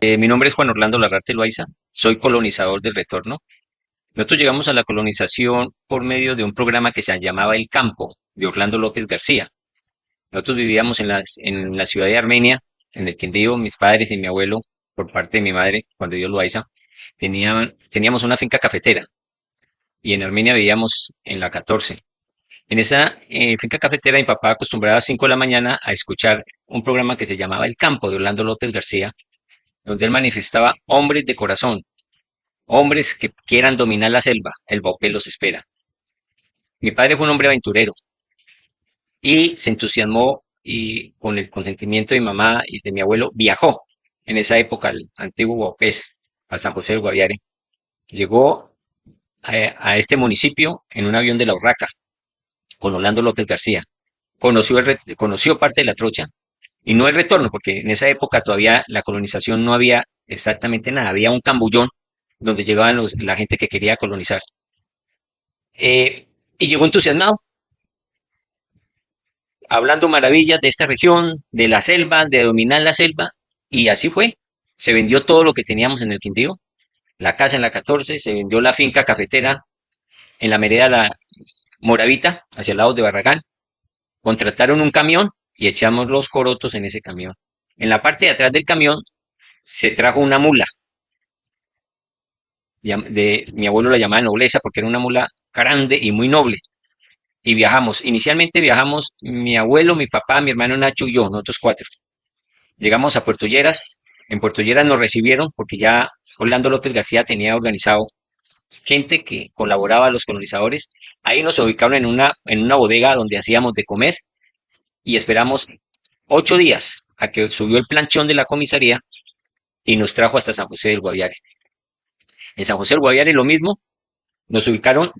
Mi nombre es Juan Orlando Larrarte Loaiza, soy colonizador del Retorno. Nosotros llegamos a la colonización por medio de un programa que se llamaba El Campo, de Orlando López García. Nosotros vivíamos en la ciudad de Armenia, en el Quindío. Mis padres y mi abuelo, por parte de mi madre, Juan de Dios Loaiza, teníamos una finca cafetera y en Armenia vivíamos en la 14. En esa finca cafetera mi papá acostumbraba a 5 de la mañana a escuchar un programa que se llamaba El Campo, de Orlando López García, donde él manifestaba hombres de corazón, hombres que quieran dominar la selva, el Baupe los espera. Mi padre fue un hombre aventurero y se entusiasmó y con el consentimiento de mi mamá y de mi abuelo viajó en esa época al antiguo Baupés, a San José del Guaviare. Llegó a este municipio en un avión de la Urraca con Orlando López García. Conoció parte de la trocha y no el retorno, porque en esa época todavía la colonización no había exactamente nada, había un cambullón donde llegaban la gente que quería colonizar. Y llegó entusiasmado, hablando maravillas de esta región, de la selva, de dominar la selva, y así fue. Se vendió todo lo que teníamos en el Quindío, la casa en la 14, se vendió la finca cafetera en la vereda La Moravita, hacia el lado de Barragán. Contrataron un camión y echamos los corotos en ese camión. En la parte de atrás del camión se trajo una mula, mi abuelo la llamaba nobleza porque era una mula grande y muy noble. Y viajamos. Inicialmente viajamos mi abuelo, mi papá, mi hermano Nacho y yo, nosotros cuatro. Llegamos a Puerto Lleras. En Puerto Lleras nos recibieron porque ya Orlando López García tenía organizado gente que colaboraba a los colonizadores. Ahí nos ubicaron en una bodega donde hacíamos de comer y esperamos 8 días a que subió el planchón de la comisaría y nos trajo hasta San José del Guaviare. En San José del Guaviare lo mismo, nos ubicaron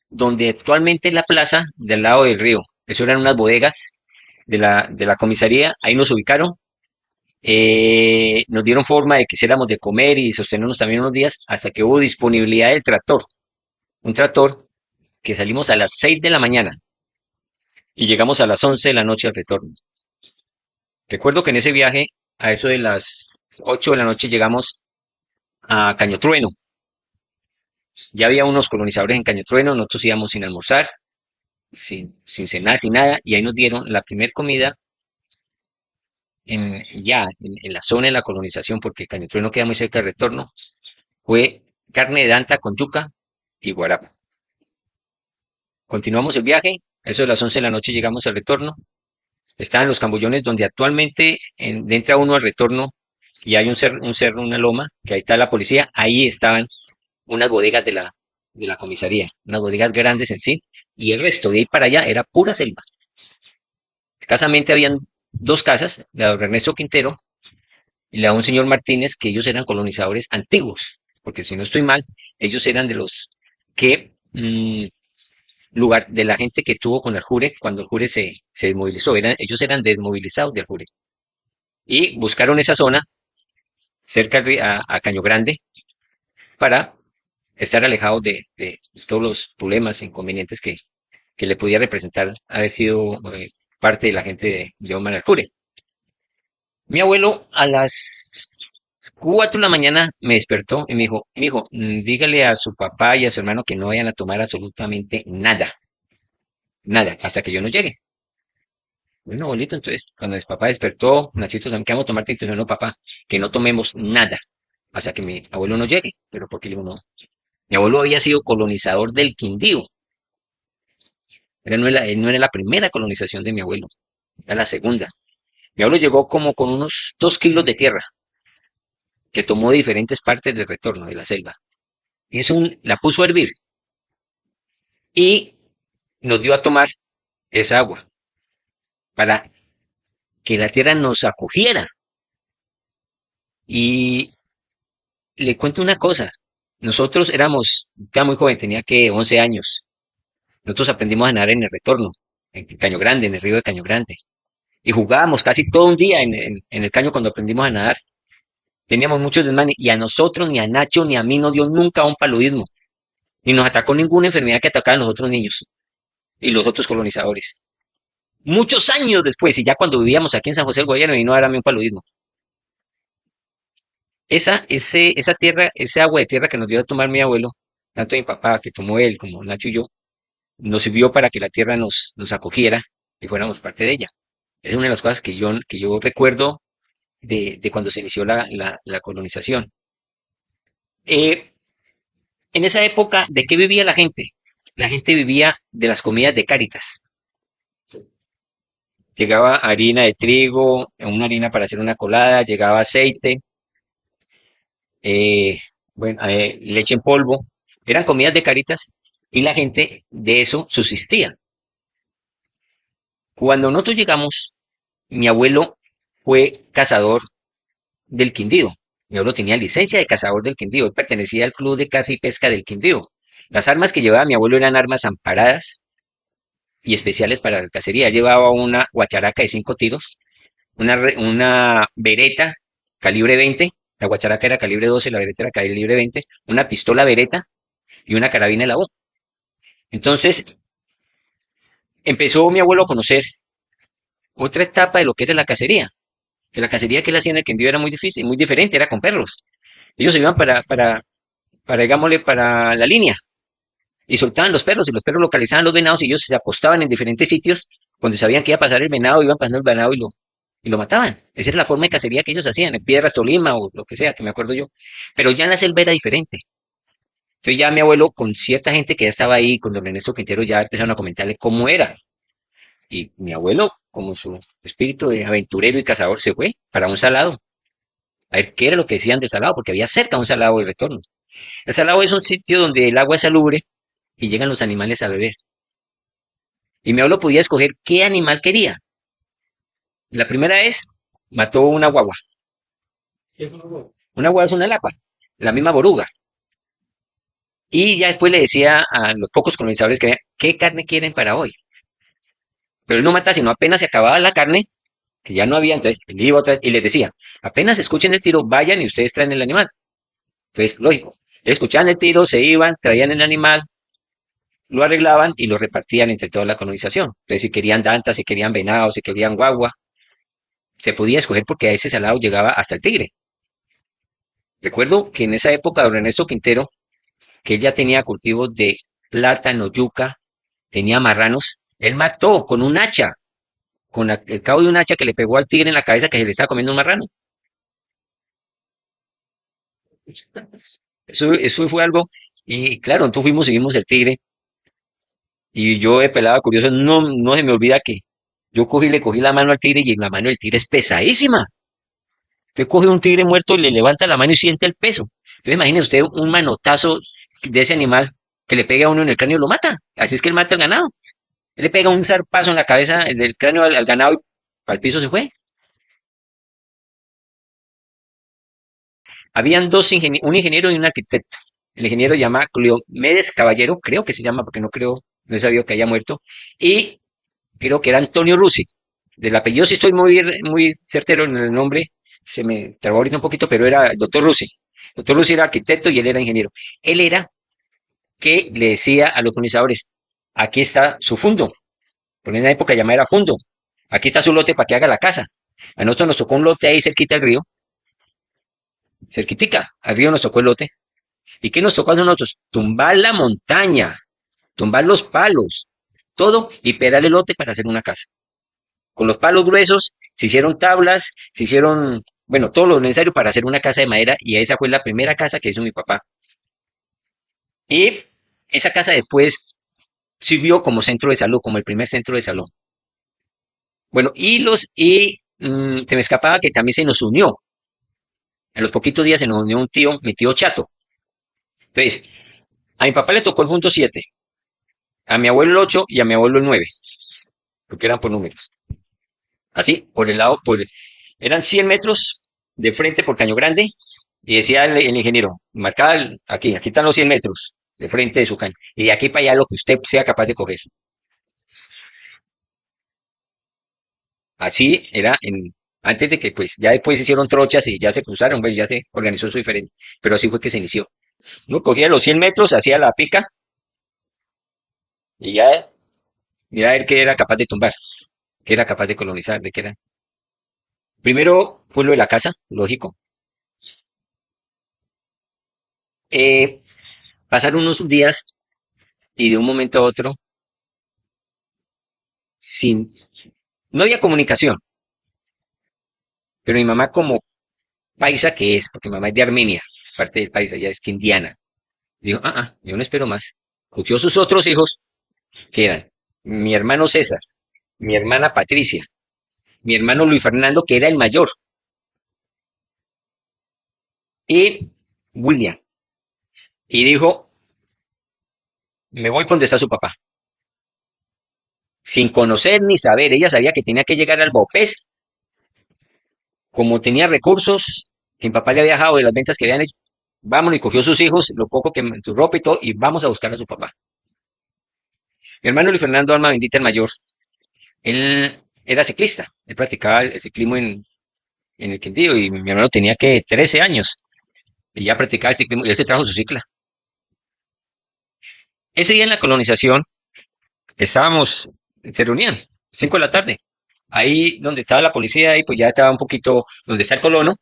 donde actualmente es la plaza del lado del río. Eso eran unas bodegas de la comisaría, ahí nos ubicaron. Nos dieron forma de que hiciéramos de comer y sostenernos también unos días hasta que hubo disponibilidad del tractor. Un tractor que salimos a las 6 de la mañana y llegamos a las 11 de la noche al retorno. Recuerdo que en ese viaje, a eso de las 8 de la noche, llegamos a Cañotrueno. Ya había unos colonizadores en Cañotrueno, nosotros íbamos sin almorzar, sin cenar, sin nada, y ahí nos dieron la primer comida en la zona de la colonización, porque Cañotrueno queda muy cerca del retorno. Fue carne de danta con yuca y guarapa. Continuamos el viaje, a eso de las 11 de la noche llegamos al retorno. Estaban los Cambullones donde actualmente entra uno al retorno y hay un cerro, una loma, que ahí está la policía. Ahí estaban unas bodegas de la comisaría, unas bodegas grandes en sí, y el resto de ahí para allá era pura selva. Escasamente habían dos casas, la de don Ernesto Quintero y la de un señor Martínez, que ellos eran colonizadores antiguos, porque si no estoy mal, ellos eran de los que lugar de la gente que tuvo con el Jure cuando el Jure se desmovilizó. Ellos eran desmovilizados del Jure. Y buscaron esa zona cerca a Caño Grande para estar alejados de todos los problemas e inconvenientes que le podía representar haber sido parte de la gente de Omar Alcure. Mi abuelo a las 4 de la mañana me despertó y me dijo, mijo, dígale a su papá y a su hermano que no vayan a tomar absolutamente nada, nada, hasta que yo no llegue. Bueno, abuelito, entonces, cuando mi papá despertó, Nachito, ¿qué vamos a tomar? Y yo, no, papá, que no tomemos nada hasta que mi abuelo no llegue. Pero porque le digo, no. Mi abuelo había sido colonizador del Quindío. Él no era la primera colonización de mi abuelo, era la segunda. Mi abuelo llegó como con unos 2 kilos de tierra que tomó de diferentes partes del retorno de la selva. La puso a hervir y nos dio a tomar esa agua para que la tierra nos acogiera. Y le cuento una cosa. Nosotros estaba muy joven, tenía que 11 años. Nosotros aprendimos a nadar en el retorno, en Caño Grande, en el río de Caño Grande. Y jugábamos casi todo un día en el caño cuando aprendimos a nadar. Teníamos muchos desmanes y a nosotros, ni a Nacho, ni a mí nos dio nunca un paludismo. Ni nos atacó ninguna enfermedad que atacaba a los otros niños y los otros colonizadores. Muchos años después, y ya cuando vivíamos aquí en San José del Guayano, vino a darme un paludismo. Esa tierra, ese agua de tierra que nos dio a tomar mi abuelo, tanto mi papá que tomó él como Nacho y yo, nos sirvió para que la tierra nos acogiera y fuéramos parte de ella. Esa es una de las cosas que yo recuerdo de cuando se inició la colonización. Eh, en esa época, ¿de qué vivía la gente? La gente vivía de las comidas de Cáritas. Llegaba harina de trigo, una harina para hacer una colada, llegaba aceite, eh, bueno, leche en polvo. Eran comidas de Cáritas y la gente de eso subsistía. Cuando nosotros llegamos, mi abuelo fue cazador del Quindío. Mi abuelo tenía licencia de cazador del Quindío. Él pertenecía al club de caza y pesca del Quindío. Las armas que llevaba mi abuelo eran armas amparadas y especiales para la cacería. Él llevaba una guacharaca de 5 tiros, una bereta calibre 20. La guacharaca era calibre 12, la bereta era calibre 20, una pistola bereta y una carabina de la voz. Entonces empezó mi abuelo a conocer otra etapa de lo que era la cacería. Que la cacería que él hacía en el Quindío era muy difícil, muy diferente, era con perros. Ellos se iban digámosle, para la línea y soltaban los perros y los perros localizaban los venados y ellos se apostaban en diferentes sitios donde sabían que iba a pasar el venado, iban pasando el venado y lo mataban. Esa era la forma de cacería que ellos hacían, en Piedras Tolima o lo que sea, que me acuerdo yo. Pero ya en la selva era diferente. Entonces ya mi abuelo, con cierta gente que ya estaba ahí, con don Ernesto Quintero, ya empezaron a comentarle cómo era. Y mi abuelo, como su espíritu de aventurero y cazador, se fue para un salado. A ver qué era lo que decían del salado, porque había cerca un salado de retorno. El salado es un sitio donde el agua es salubre y llegan los animales a beber. Y mi abuelo podía escoger qué animal quería. La primera vez mató una guagua. Una guagua es una lapa, la misma boruga. Y ya después le decía a los pocos colonizadores que había, ¿qué carne quieren para hoy? Pero él no mataba, sino apenas se acababa la carne, que ya no había, entonces él iba otra vez y les decía, apenas escuchen el tiro, vayan y ustedes traen el animal. Entonces, lógico, escuchaban el tiro, se iban, traían el animal, lo arreglaban y lo repartían entre toda la colonización. Entonces, si querían dantas, si querían venado, si querían guagua, se podía escoger porque a ese salado llegaba hasta el tigre. Recuerdo que en esa época, don Ernesto Quintero, que él ya tenía cultivos de plátano, yuca, tenía marranos, él mató con un hacha, con el cabo de un hacha que le pegó al tigre en la cabeza que se le estaba comiendo un marrano. Eso fue algo, y claro, entonces fuimos y vimos el tigre, y yo de pelado curioso, no se me olvida que yo cogí, le cogí la mano al tigre y en la mano del tigre es pesadísima. Usted coge un tigre muerto y le levanta la mano y siente el peso. Entonces imagine usted un manotazo de ese animal que le pega a uno en el cráneo y lo mata. Así es que él mata al ganado. Él le pega un zarpazo en la cabeza del cráneo al ganado y al piso se fue. Habían un ingeniero y un arquitecto. El ingeniero se llama Cleomedes Caballero, creo que se llama, porque no he sabido que haya muerto. Y creo que era Antonio Rusi. Del apellido sí estoy muy certero en el nombre, se me trabó ahorita un poquito, pero era el doctor Rusi. El doctor Rusi era arquitecto y él era ingeniero. Él era que le decía a los colonizadores, aquí está su fundo, porque en la época llamaba era fundo, aquí está su lote para que haga la casa. A nosotros nos tocó un lote ahí cerquita del río, cerquitica, al río nos tocó el lote. ¿Y qué nos tocó a nosotros? Tumbar la montaña, tumbar los palos, todo y pegar el lote para hacer una casa. Con los palos gruesos se hicieron tablas, se hicieron, bueno, todo lo necesario para hacer una casa de madera y esa fue la primera casa que hizo mi papá. Y esa casa después sirvió como centro de salud, como el primer centro de salud. Bueno, se me escapaba que también se nos unió. En los poquitos días se nos unió un tío, mi tío Chato. Entonces, a mi papá le tocó el punto 7, a mi abuelo el 8 y a mi abuelo el 9, porque eran por números. Así, por el lado, eran 100 metros de frente por Caño Grande y decía el ingeniero, marcaba aquí están los 100 metros de frente de su caño y de aquí para allá lo que usted sea capaz de coger. Así era antes de que pues ya después se hicieron trochas y ya se cruzaron, pues ya se organizó eso diferente, pero así fue que se inició. Uno cogía los 100 metros, hacía la pica y ya mira a ver qué era capaz de tumbar, qué era capaz de colonizar, de qué era. Primero fue lo de la casa, lógico. Eh, Pasaron unos días y de un momento a otro, sin, no había comunicación, pero mi mamá como paisa que es, porque mi mamá es de Armenia, parte del país, ella es quindiana, dijo, yo no espero más. Cogió sus otros hijos, que eran mi hermano César, mi hermana Patricia, mi hermano Luis Fernando, que era el mayor, y William, y dijo, me voy por donde está su papá, sin conocer ni saber, ella sabía que tenía que llegar al Bopés, como tenía recursos, que mi papá le había dejado de las ventas que habían hecho, vámonos y cogió sus hijos, lo poco que, su ropa y todo, y vamos a buscar a su papá. Mi hermano Luis Fernando Alma Bendita, el mayor, él era ciclista, él practicaba el ciclismo en el Quindío y mi hermano tenía que 13 años y ya practicaba el ciclismo y él se trajo su cicla. Ese día en la colonización estábamos, se reunían, 5 de la tarde, ahí donde estaba la policía, ahí pues ya estaba un poquito, donde está el colono,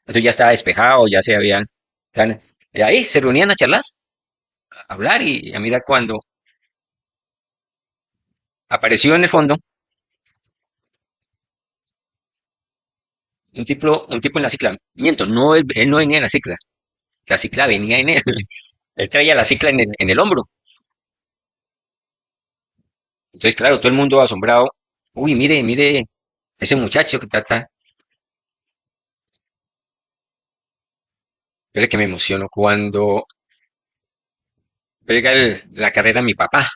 eso ya estaba despejado, ya se habían, y ahí se reunían a charlar, a hablar y a mirar cuando apareció en el fondo un tipo en la cicla. Miento, no, él no venía en la cicla venía en él. Él traía la cicla en el hombro. Entonces, claro, todo el mundo asombrado. Uy, mire, mire, ese muchacho que trata. Pero que me emociono cuando pega la carrera a mi papá.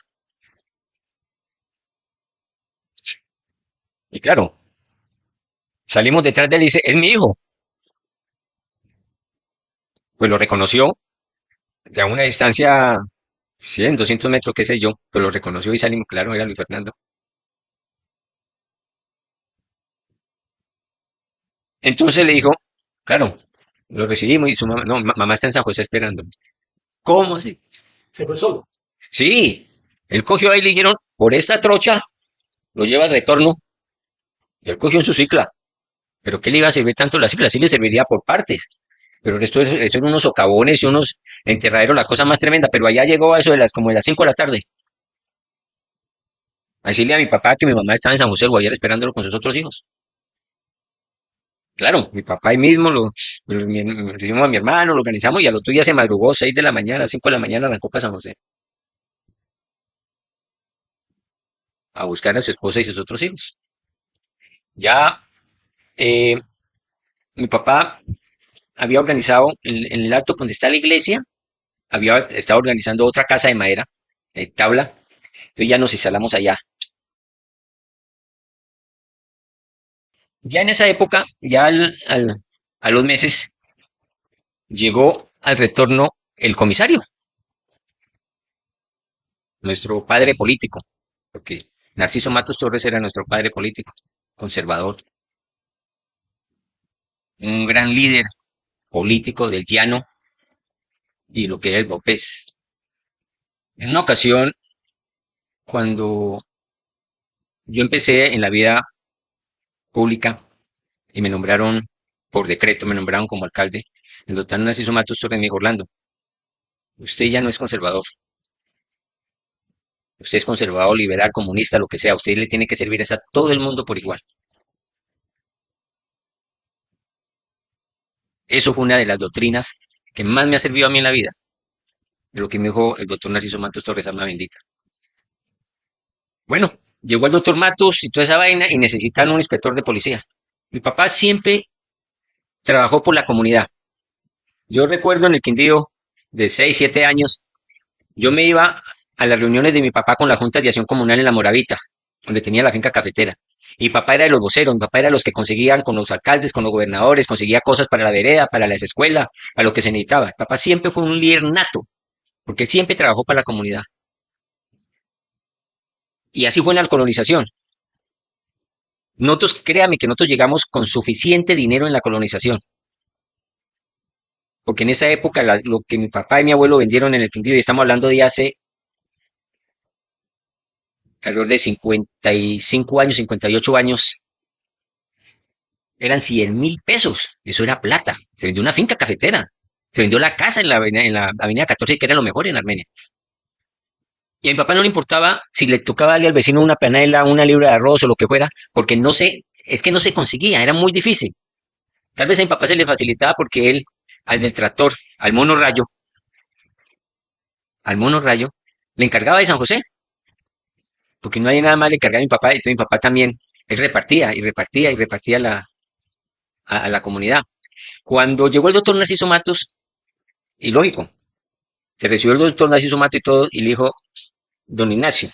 Y claro, salimos detrás de él y dice, es mi hijo. Pues lo reconoció de a una distancia 100, 200 metros, qué sé yo. Pero lo reconoció y salimos, claro, era Luis Fernando. Entonces le dijo, claro, lo recibimos y su mamá, no, mamá está en San José esperando. ¿Cómo así? ¿Se fue solo? Sí, él cogió ahí y le dijeron, por esta trocha lo lleva al retorno. Y él cogió en su cicla. Pero ¿qué le iba a servir tanto la cicla? Sí le serviría por partes. Pero esto eran unos socavones y unos enterraderos, la cosa más tremenda. Pero allá llegó a eso de las como de las 5 de la tarde. A decirle a mi papá que mi mamá estaba en San José del Guaviare esperándolo con sus otros hijos. Claro, mi papá ahí mismo recibimos a mi hermano, lo organizamos y al otro día se madrugó, 6 de la mañana, 5 de la mañana, arrancó para San José a buscar a su esposa y sus otros hijos. Ya eh, mi papá había organizado en el acto donde está la iglesia, había estado organizando otra casa de madera, tabla, entonces ya nos instalamos allá. Ya en esa época, a los meses, llegó al retorno el comisario, nuestro padre político, porque Narciso Matos Torres era nuestro padre político, conservador, un gran líder político del llano y lo que era el Bopés. En una ocasión, cuando yo empecé en la vida pública y me nombraron por decreto, me nombraron como alcalde, el doctor Narciso Matos Torres me dijo, Orlando, usted ya no es conservador, usted es conservador, liberal, comunista, lo que sea, usted le tiene que servir a todo el mundo por igual. Eso fue una de las doctrinas que más me ha servido a mí en la vida, de lo que me dijo el doctor Narciso Matos Torres, alma bendita. Bueno, llegó el doctor Matos y toda esa vaina y necesitan un inspector de policía. Mi papá siempre trabajó por la comunidad. Yo recuerdo en el Quindío de 6, 7 años, yo me iba a las reuniones de mi papá con la Junta de Acción Comunal en La Moravita, donde tenía la finca cafetera. Y mi papá era de los voceros, mi papá era de los que conseguían con los alcaldes, con los gobernadores, conseguía cosas para la vereda, para las escuelas, para lo que se necesitaba. Mi papá siempre fue un líder nato, porque él siempre trabajó para la comunidad. Y así fue en la colonización. Nosotros, créame que nosotros llegamos con suficiente dinero en la colonización, porque en esa época lo que mi papá y mi abuelo vendieron en el Quindío, y estamos hablando de hace alrededor de 55 años, 58 años, eran 100.000 pesos. Eso era plata. Se vendió una finca cafetera. Se vendió la casa en la avenida 14, que era lo mejor en Armenia. Y a mi papá no le importaba si le tocaba darle al vecino una panela, una libra de arroz o lo que fuera, porque no se, es que no se conseguía, era muy difícil. Tal vez a mi papá se le facilitaba porque él, al del tractor, al mono rayo, le encargaba de San José, porque no hay nada más le encargaba a mi papá, y entonces mi papá también, él repartía y repartía y repartía a la comunidad. Cuando llegó el doctor Narciso Matos, y lógico, se recibió el doctor Narciso Matos y todo, y le dijo, don Ignacio,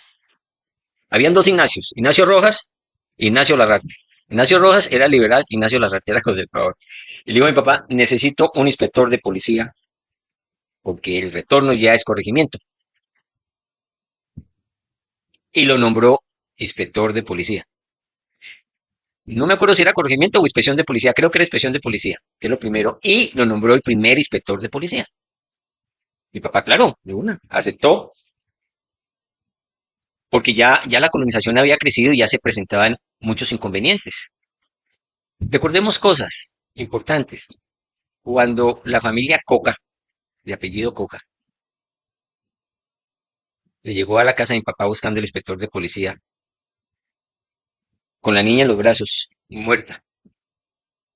habían dos Ignacios, Ignacio Rojas e Ignacio Larrarte. Ignacio Rojas era liberal, Ignacio Larrarte era conservador. Y le dijo a mi papá, necesito un inspector de policía, porque el retorno ya es corregimiento. Y lo nombró inspector de policía. No me acuerdo si era corregimiento o inspección de policía, creo que era inspección de policía, que es lo primero, y lo nombró el primer inspector de policía. Mi papá, claro, de una, aceptó, porque ya la colonización había crecido y ya se presentaban muchos inconvenientes. Recordemos cosas importantes. Cuando la familia Coca, de apellido Coca, le llegó a la casa de mi papá buscando el inspector de policía, con la niña en los brazos, muerta,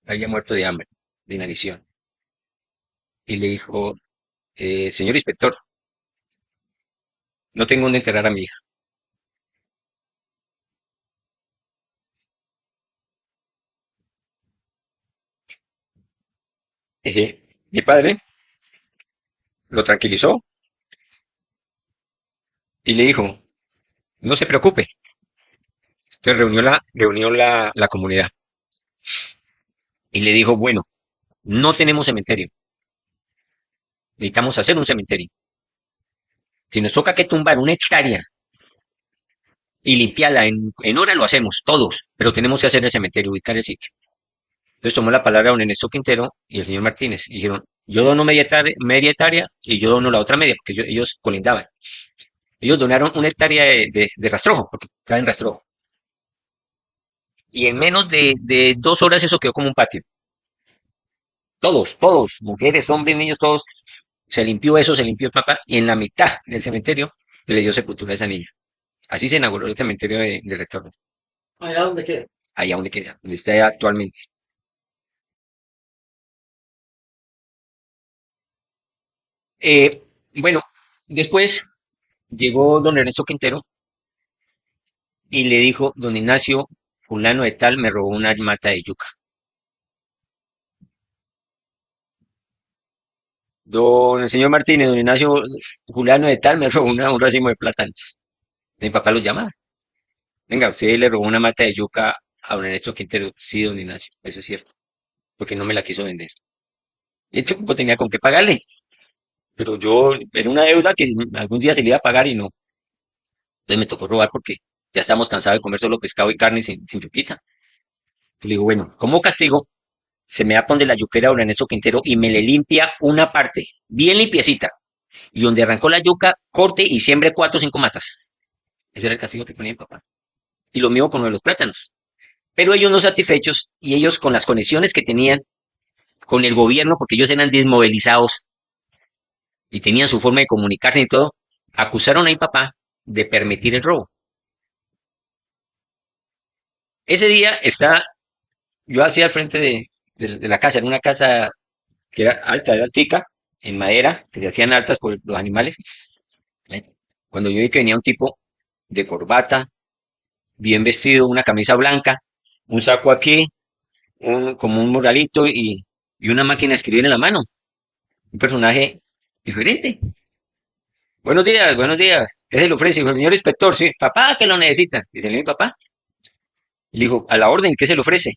había muerto de hambre, de inanición, y le dijo, señor inspector, no tengo dónde enterrar a mi hija. Mi padre lo tranquilizó y le dijo, no se preocupe. Entonces reunió la comunidad y le dijo, bueno, no tenemos cementerio, necesitamos hacer un cementerio. Si nos toca que tumbar una hectárea y limpiarla en hora, lo hacemos, todos, pero tenemos que hacer el cementerio, ubicar el sitio. Entonces tomó la palabra don Ernesto Quintero y el señor Martínez y dijeron, yo dono media hectárea y yo dono la otra media, porque ellos colindaban. Ellos donaron una hectárea de rastrojo, porque estaba en rastrojo. Y en menos de 2 horas eso quedó como un patio. Todos, mujeres, hombres, niños, todos. Se limpió eso, se limpió el papá, y en la mitad del cementerio se le dio sepultura a esa niña. Así se inauguró el cementerio de Retorno, ¿Allá dónde queda? allá donde queda, donde está actualmente. Bueno, después llegó don Ernesto Quintero y le dijo, don Ignacio, fulano de tal me robó una mata de yuca. Don el señor Martínez, don Ignacio, fulano de tal me robó un racimo de plátanos. Mi papá lo llamaba. Venga, usted le robó una mata de yuca a don Ernesto Quintero. Sí, don Ignacio, eso es cierto, porque no me la quiso vender. De hecho, no tenía con qué pagarle, pero yo, era una deuda que algún día se le iba a pagar y no. Entonces me tocó robar porque ya estamos cansados de comer solo pescado y carne sin yuquita. Entonces le digo, bueno, como castigo, se me va a poner la yuquera a don Ernesto Quintero y me le limpia una parte, bien limpiecita. Y donde arrancó la yuca, corte y siembre 4 o 5 matas. Ese era el castigo que ponía mi papá. Y lo mismo con lo de los plátanos. Pero ellos no satisfechos y ellos con las conexiones que tenían con el gobierno, porque ellos eran desmovilizados y tenían su forma de comunicarse y todo, acusaron a mi papá de permitir el robo. Ese día está, yo hacía al frente de la casa, era una casa que era alta, era altica, en madera, que se hacían altas por los animales. ¿Eh? Cuando yo vi que venía un tipo de corbata, bien vestido, una camisa blanca, un saco aquí, como un moralito y una máquina de escribir en la mano. Un personaje diferente. Buenos días, buenos días. ¿Qué se le ofrece? Dijo, señor inspector, sí. Papá, que lo necesita. Dice, mi papá. Le dijo, a la orden, ¿qué se le ofrece?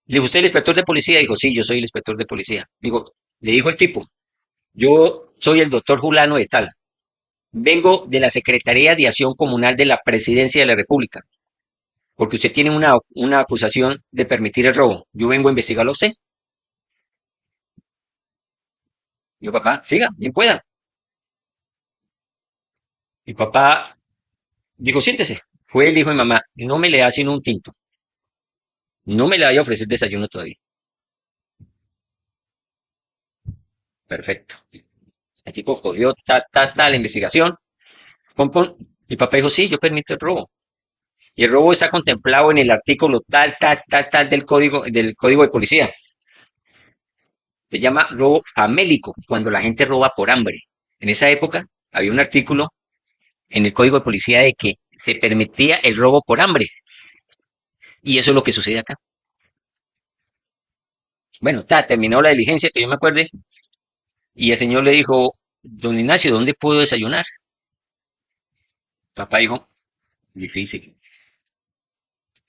Le dijo, ¿usted es el inspector de policía? Dijo, sí, yo soy el inspector de policía. Dijo, le dijo el tipo, yo soy el doctor Julano de tal. Vengo de la Secretaría de Acción Comunal de la Presidencia de la República, porque usted tiene una acusación de permitir el robo. Yo vengo a investigarlo a usted. Dijo, papá, siga, bien pueda. Mi papá dijo, siéntese. Fue el hijo de mamá, no me le da sino un tinto. No me le vaya a ofrecer desayuno todavía. Perfecto. El tipo cogió la investigación, pum, pum. Mi papá dijo, sí, yo permito el robo. Y el robo está contemplado en el artículo tal del código de policía. Se llama robo famélico, cuando la gente roba por hambre. En esa época había un artículo en el código de policía de que se permitía el robo por hambre. Y eso es lo que sucede acá. Bueno, terminó la diligencia, que yo me acuerde, y el señor le dijo, don Ignacio, ¿dónde puedo desayunar? Papá dijo, difícil.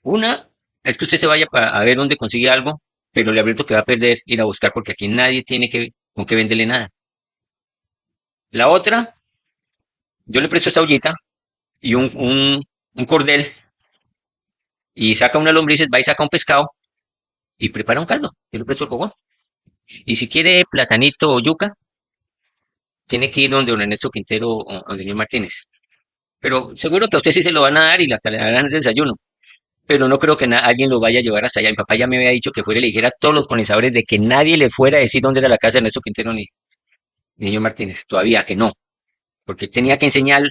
Una es que usted se vaya a ver dónde consigue algo, pero le advierto que va a perder ir a buscar porque aquí nadie tiene con qué venderle nada. La otra, yo le presto esta ollita y un cordel y saca una lombrices, va y saca un pescado y prepara un caldo. Yo le presto el cogón. Y si quiere platanito o yuca, tiene que ir donde don Ernesto Quintero o don señor Martínez. Pero seguro que a usted sí se lo van a dar y hasta le darán el desayuno. Pero no creo que alguien lo vaya a llevar hasta allá. Mi papá ya me había dicho que fuera y le dijera a todos los colonizadores de que nadie le fuera a decir dónde era la casa de Ernesto Quintero ni señor Martínez. Todavía que no. Porque él tenía que enseñar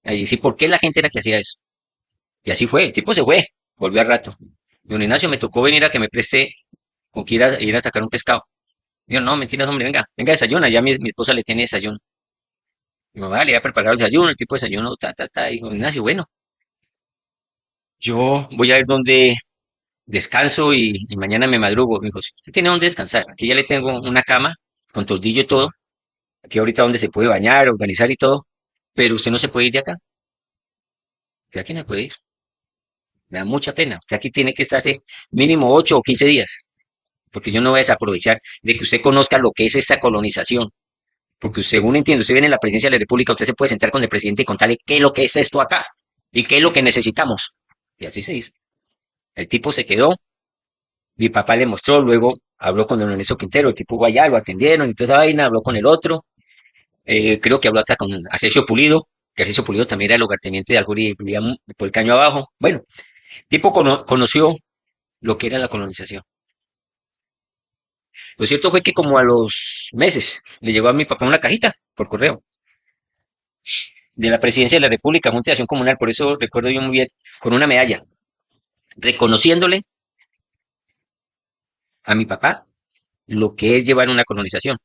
a decir por qué la gente era que hacía eso. Y así fue. El tipo se fue. Volvió al rato. Don Ignacio, me tocó venir a que me preste con que ir a sacar un pescado. Digo, no, mentiras, hombre, venga, desayuna. Ya mi esposa le tiene desayuno. Mi mamá le iba a preparar el desayuno, el tipo de desayuno, Dijo, Ignacio, bueno, yo voy a ir donde descanso y mañana me madrugo. Me dijo, "Sí, usted tiene donde descansar. Aquí ya le tengo una cama con toldillo y todo. Aquí ahorita donde se puede bañar, organizar y todo. Pero usted no se puede ir de acá. Usted aquí no puede ir. Me da mucha pena. Usted aquí tiene que estarse mínimo 8 o 15 días. Porque yo no voy a desaprovechar de que usted conozca lo que es esta colonización. Porque según entiendo, usted viene en la presidencia de la República, usted se puede sentar con el presidente y contarle qué es lo que es esto acá y qué es lo que necesitamos. Y así se hizo. El tipo se quedó, mi papá le mostró, luego habló con don Ernesto Quintero, el tipo fue allá, lo atendieron y toda esa vaina, habló con el otro, creo que habló hasta con Asensio Pulido, que Asensio Pulido también era el lugarteniente de Aljurí, vivía por el caño abajo. Bueno, el tipo conoció lo que era la colonización. Lo cierto fue que como a los meses le llegó a mi papá una cajita por correo de la presidencia de la República, Junta de Acción Comunal, por eso recuerdo yo muy bien, con una medalla, reconociéndole a mi papá lo que es llevar una colonización.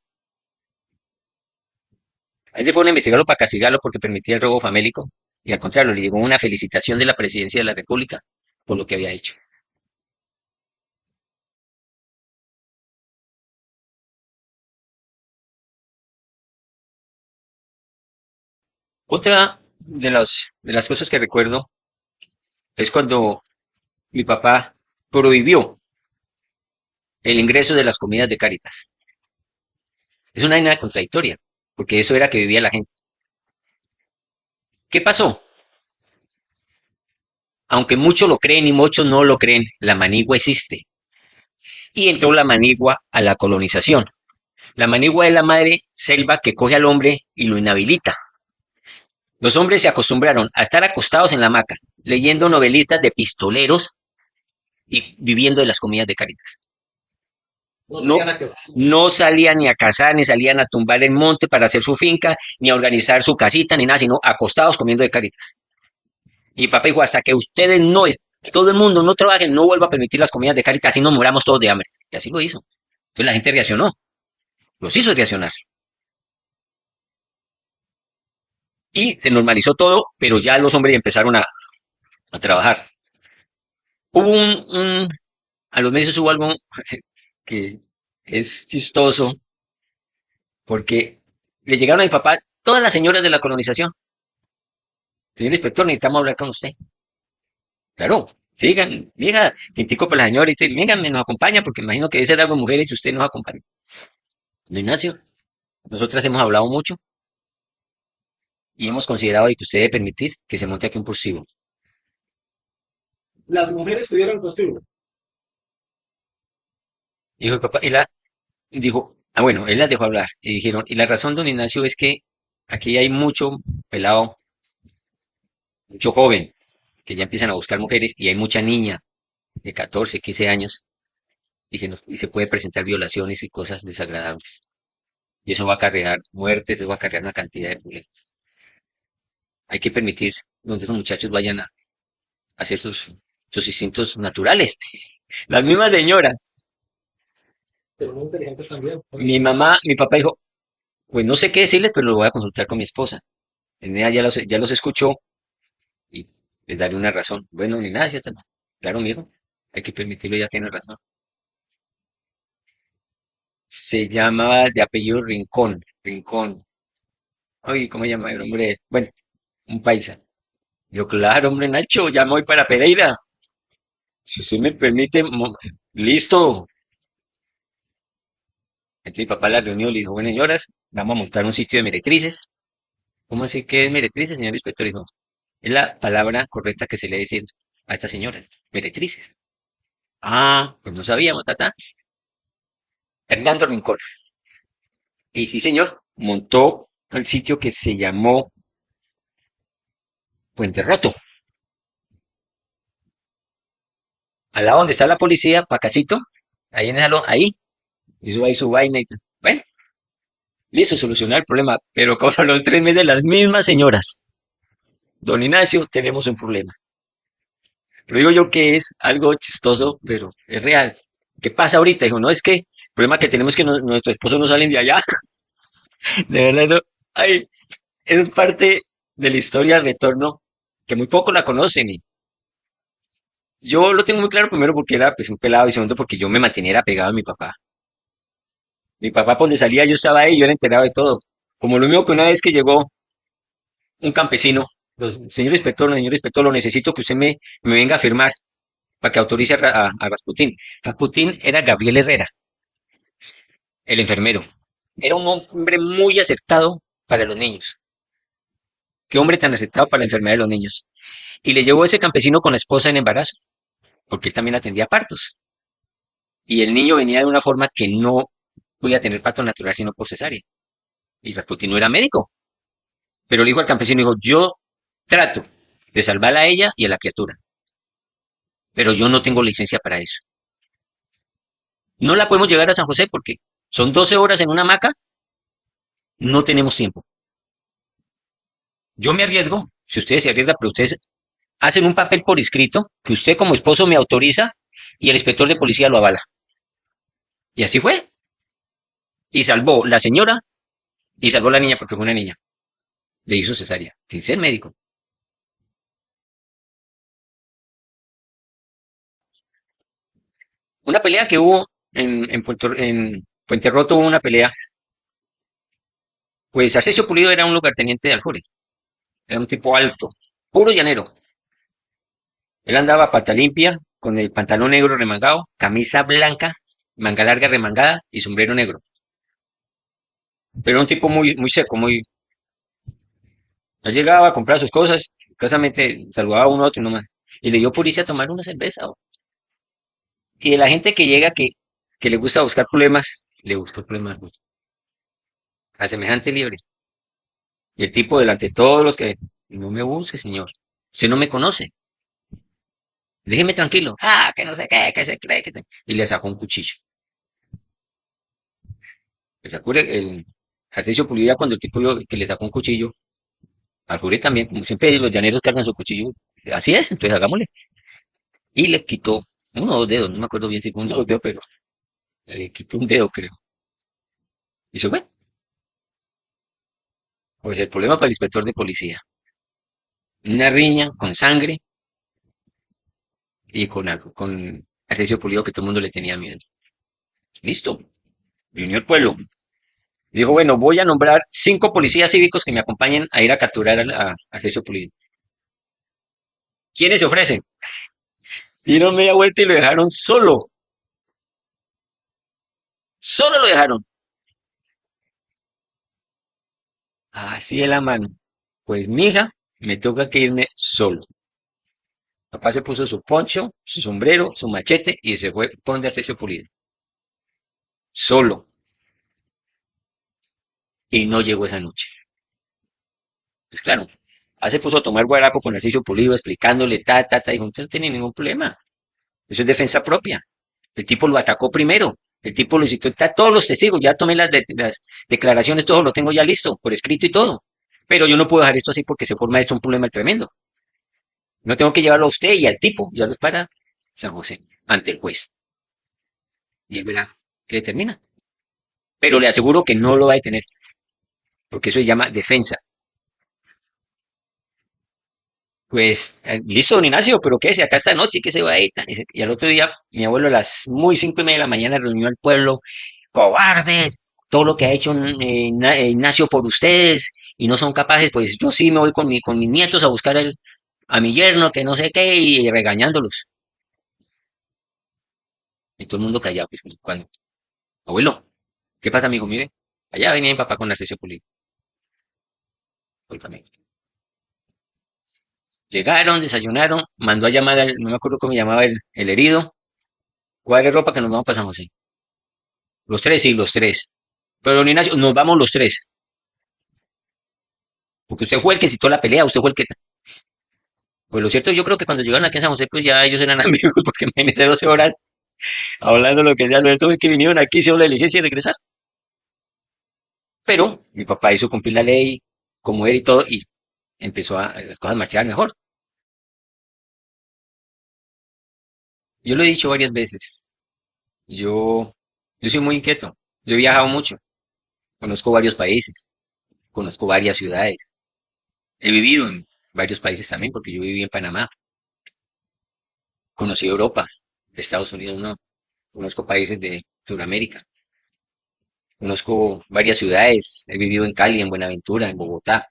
A él se fueron a investigarlo para castigarlo porque permitía el robo famélico, y al contrario, le llegó una felicitación de la presidencia de la República por lo que había hecho. Otra de las cosas que recuerdo es cuando mi papá prohibió el ingreso de las comidas de Cáritas. Es una vaina contradictoria, porque eso era que vivía la gente. ¿Qué pasó? Aunque muchos lo creen y muchos no lo creen, la manigua existe. Y entró la manigua a la colonización. La manigua es la madre selva que coge al hombre y lo inhabilita. Los hombres se acostumbraron a estar acostados en la hamaca, leyendo novelistas de pistoleros y viviendo de las comidas de Cáritas. No No, salían a cazar. no salían ni a cazar, ni salían a tumbar el monte para hacer su finca, ni a organizar su casita, ni nada, sino acostados comiendo de Cáritas. Y papá dijo, hasta que ustedes no, todo el mundo no trabajen, no vuelva a permitir las comidas de Cáritas, así nos muramos todos de hambre. Y así lo hizo. Entonces la gente reaccionó, los hizo reaccionar. Y se normalizó todo, pero ya los hombres empezaron a trabajar. Hubo a los meses hubo algo que es chistoso, porque le llegaron a mi papá todas las señoras de la colonización. Señor inspector, necesitamos hablar con usted. Claro, sigan, vieja, tintico para la señora y vengan, nos acompaña, porque imagino que debe ser algo de mujeres y usted nos acompaña. Don Ignacio, nosotras hemos hablado mucho y hemos considerado de que usted debe permitir que se monte aquí un positivo. Las mujeres pidieron castigo. Dijo el papá, dijo, bueno, él las dejó hablar. Y dijeron, y la razón, don Ignacio, es que aquí hay mucho pelado, mucho joven, que ya empiezan a buscar mujeres, y hay mucha niña de 14, 15 años, y se puede presentar violaciones y cosas desagradables. Y eso va a acarrear muertes, eso va a acarrear una cantidad de problemas. Hay que permitir donde esos muchachos vayan a hacer sus instintos naturales. Las mismas señoras. Pero muy inteligentes también. Mi mamá, mi papá dijo, pues no sé qué decirles, pero lo voy a consultar con mi esposa. En ella ya los escuchó y les daré una razón. Bueno, ni nada, ¿cierto? Claro, mijo, hay que permitirlo, ya tiene razón. Se llama de apellido Rincón, Rincón. Ay, ¿cómo se llama el hombre? Bueno, un paisa. Yo, claro, hombre, Nacho, ya me voy para Pereira. Si usted me permite, listo. Entonces mi papá la reunió y le dijo, bueno, señoras, vamos a montar un sitio de meretrices. ¿Cómo así que es meretrices, señor inspector? Dijo, es la palabra correcta que se le dice a estas señoras, meretrices. Ah, pues no sabíamos, tata. Hernando Rincón. Y sí, señor, montó el sitio que se llamó Puente Roto. Al lado donde está la policía, Pacacito, ahí en esa ahí, hizo ahí su vaina y tal. Bueno, listo, solucionar el problema, pero como a los 3 meses las mismas señoras. Don Ignacio, tenemos un problema. Pero digo yo que es algo chistoso, pero es real. ¿Qué pasa ahorita? Dijo, no, es que el problema que tenemos es que nuestros esposos no salen de allá. De verdad, no. Ay, es parte de la historia del retorno que muy pocos la conocen. Y yo lo tengo muy claro primero porque era pues un pelado y segundo porque yo me mantenía pegado a mi papá. Mi papá por donde salía yo estaba ahí, yo era enterado de todo. Como lo mismo que una vez que llegó un campesino, señor inspector, lo necesito que usted me venga a firmar para que autorice a Rasputín. Rasputín era Gabriel Herrera, el enfermero. Era un hombre muy acertado para los niños. Qué hombre tan acertado para la enfermedad de los niños. Y le llevó ese campesino con la esposa en embarazo, porque él también atendía partos. Y el niño venía de una forma que no podía tener parto natural sino por cesárea. Y Rasputín no era médico. Pero le dijo al campesino, dijo, yo trato de salvarla a ella y a la criatura, pero yo no tengo licencia para eso. No la podemos llegar a San José porque son 12 horas en una hamaca, no tenemos tiempo. Yo me arriesgo, si ustedes se arriesgan, pero ustedes hacen un papel por escrito que usted como esposo me autoriza y el inspector de policía lo avala. Y así fue. Y salvó la señora y salvó la niña porque fue una niña. Le hizo cesárea, sin ser médico. Una pelea que hubo en Puente Roto, hubo una pelea. Pues Arcesio Pulido era un lugarteniente de Aljure. Era un tipo alto, puro llanero. Él andaba a pata limpia, con el pantalón negro remangado, camisa blanca, manga larga remangada y sombrero negro. Pero era un tipo muy, muy seco, muy... Él llegaba a comprar sus cosas, escasamente saludaba a uno a otro y nomás. Y le dio puricia a tomar una cerveza. Y de la gente que llega que le gusta buscar problemas, le buscó problemas a semejante liebre. Y el tipo delante de todos los que... No me busque, señor. Usted no me conoce. Déjeme tranquilo. Ah, que no sé qué, que se cree que... Y le sacó un cuchillo. ¿Se acuerda? El ejercicio Pulido cuando el tipo que le sacó un cuchillo, al Jure también, como siempre los llaneros cargan su cuchillo, así es, entonces hagámosle. Y le quitó uno o dos dedos, no me acuerdo bien si fue uno o dos dedos, pero le quitó un dedo, creo. Y se fue. Pues el problema para el inspector de policía. Una riña con sangre y con algo, con ejercicio Pulido que todo el mundo le tenía miedo. Listo. Reunió el pueblo. Dijo, bueno, voy a nombrar 5 policías cívicos que me acompañen a ir a capturar a Arcesio Pulido. ¿Quiénes se ofrecen? Dieron media vuelta y lo dejaron solo. Solo lo dejaron. Así de la mano. Pues mija, me toca que irme solo. Papá se puso su poncho, su sombrero, su machete y se fue por donde Arcesio Pulido. Solo. Y no llegó esa noche. Pues claro, se puso a tomar guarapo con Arcesio Pulido explicándole ta. Dijo, usted no tiene ningún problema. Eso es defensa propia. El tipo lo atacó primero. El tipo lo citó, está todos los testigos, ya tomé las declaraciones, todo lo tengo ya listo, por escrito y todo. Pero yo no puedo dejar esto así porque se forma esto un problema tremendo. No tengo que llevarlo a usted y al tipo, ya los para San José, ante el juez. Y él verá qué determina. Pero le aseguro que no lo va a detener, porque eso se llama defensa. Pues, listo, don Ignacio, pero qué es, acá esta noche, ¿qué se va a ir? Y al otro día, mi abuelo a las muy 5:30 de la mañana reunió al pueblo, cobardes, todo lo que ha hecho Ignacio por ustedes, y no son capaces, pues yo sí me voy con mis nietos a buscar a mi yerno, que no sé qué, y regañándolos. Y todo el mundo callado, pues, cuando, abuelo, ¿qué pasa, amigo? Mire, allá venía mi papá con la sesión política. Llegaron, desayunaron, mandó a llamar no me acuerdo cómo llamaba el herido, cuadre ropa que nos vamos para San José. Los tres, sí, los tres. Pero don Ignacio, nos vamos los tres. Porque usted fue el que citó la pelea, usted fue el que. Pues lo cierto, yo creo que cuando llegaron aquí a San José, pues ya ellos eran amigos, porque imagínense 12 horas hablando lo que sea. Alberto fue que vinieron aquí, hicieron la diligencia y regresar. Pero mi papá hizo cumplir la ley, como él y todo, y empezó a las cosas marchar mejor. Yo lo he dicho varias veces. Yo, yo soy muy inquieto. Yo he viajado mucho. Conozco varios países. Conozco varias ciudades. He vivido en varios países también, porque yo viví en Panamá. Conocí Europa, Estados Unidos no. Conozco países de Sudamérica. Conozco varias ciudades. He vivido en Cali, en Buenaventura, en Bogotá.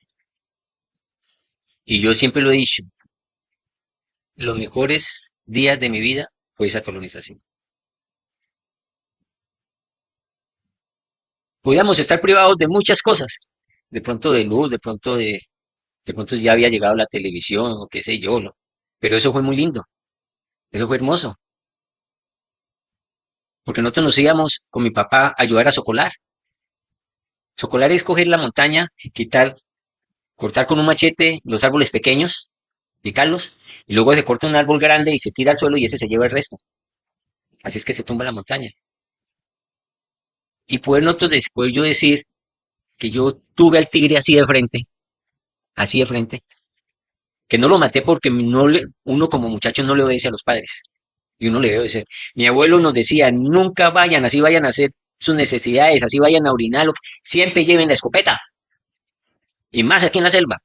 Y yo siempre lo he dicho, los mejores días de mi vida fue esa colonización. Podíamos estar privados de muchas cosas. De pronto de luz, de pronto ya había llegado la televisión o qué sé yo, ¿no? Pero eso fue muy lindo. Eso fue hermoso. Porque nosotros nos íbamos con mi papá a ayudar a socolar. Socolar es coger la montaña, cortar con un machete los árboles pequeños, picarlos, y luego se corta un árbol grande y se tira al suelo y ese se lleva el resto. Así es que se tumba la montaña. Y poder nosotros después yo decir que yo tuve al tigre así de frente, que no lo maté porque uno como muchacho no le obedece a los padres. Y uno le debe obedecer. Mi abuelo nos decía, nunca vayan, así vayan a hacer sus necesidades, así vayan a orinar, siempre lleven la escopeta. Y más aquí en la selva.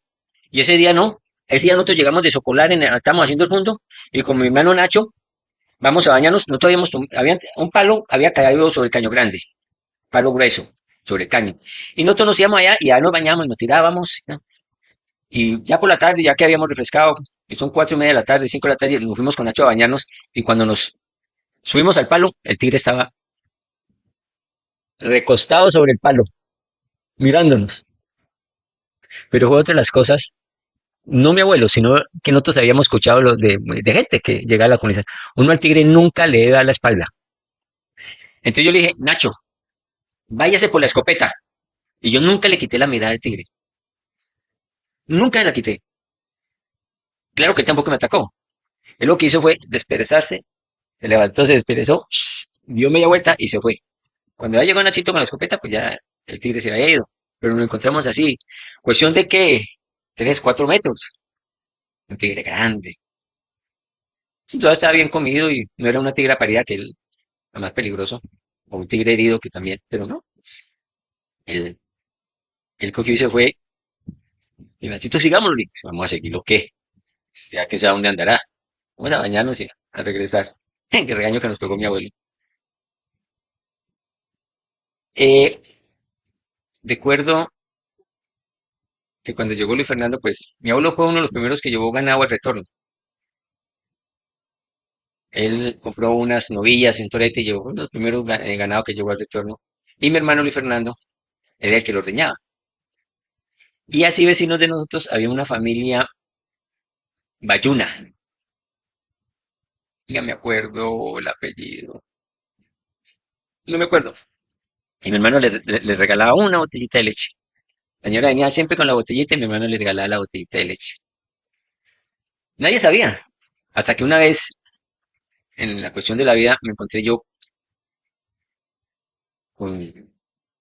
Y ese día no. Ese día nosotros llegamos de Socolar, estamos haciendo el fondo, y con mi hermano Nacho, vamos a bañarnos. Nosotros había un palo, había caído sobre el caño grande, palo grueso, sobre el caño. Y nosotros nos íbamos allá y ya nos bañamos y nos tirábamos, ¿no? Y ya por la tarde, ya que habíamos refrescado, y son 4:30 de la tarde, 5 de la tarde, nos fuimos con Nacho a bañarnos. Y cuando nos subimos al palo, el tigre estaba recostado sobre el palo, mirándonos. Pero fue otra de las cosas, no mi abuelo, sino que nosotros habíamos escuchado de gente que llega a la comunidad. Uno al tigre nunca le debe dar la espalda. Entonces yo le dije, Nacho, váyase por la escopeta. Y yo nunca le quité la mirada al tigre. Nunca la quité. Claro que él tampoco me atacó. Él lo que hizo fue desperezarse, se levantó, se desperezó, dio media vuelta y se fue. Cuando ya llegó Nachito con la escopeta, pues ya el tigre se había ido. Pero nos encontramos así. Cuestión de que 3, 4 metros. Un tigre grande. Sí, todo estaba bien comido y no era una tigra parida que el más peligroso. O un tigre herido que también, pero no. Él, él cogió y se fue. Y Nachito, sigámoslo. Le dije, vamos a seguirlo, ¿qué? Ya que sea dónde andará. Vamos a bañarnos y a regresar. Qué regaño que nos pegó mi abuelo. Eh, recuerdo que cuando llegó Luis Fernando, pues mi abuelo fue uno de los primeros que llevó ganado al retorno. Él compró unas novillas y un torete y llevó uno de los primeros ganados que llevó al retorno. Y mi hermano Luis Fernando era el que lo ordeñaba. Y así vecinos de nosotros había una familia Bayuna. Ya me acuerdo el apellido. No me acuerdo. Y mi hermano le regalaba una botellita de leche. La señora venía siempre con la botellita y mi hermano le regalaba la botellita de leche. Nadie sabía. Hasta que una vez, en la cuestión de la vida, me encontré yo con-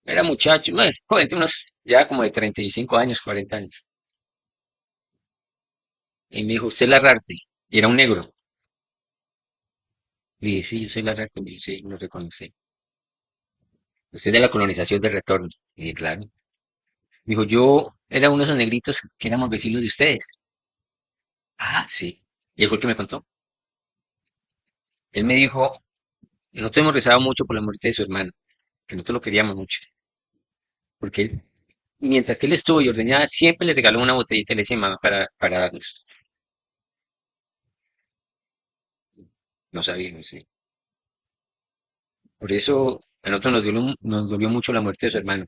era muchacho, bueno, joven, unos ya como de 35 años, 40 años. Y me dijo, ¿usted es Larrarte? Y era un negro. Le dije, sí, yo soy Larrarte. Me dijo, sí, lo reconocí. Usted es de la colonización del retorno. Y dije, claro. Me dijo, yo era uno de esos negritos que éramos vecinos de ustedes. Ah, sí. Y él fue el que me contó. Él me dijo, nosotros hemos rezado mucho por la muerte de su hermano, que nosotros lo queríamos mucho. Porque él, mientras que él estuvo y ordeñaba, siempre le regaló una botellita de leche de mamá para darnos. No sabíamos, sí. Por eso a nosotros nos dolió mucho la muerte de su hermano.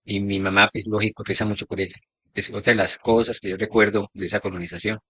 Y mi mamá, pues lógico, reza mucho por él. Es otra de las cosas que yo recuerdo de esa colonización.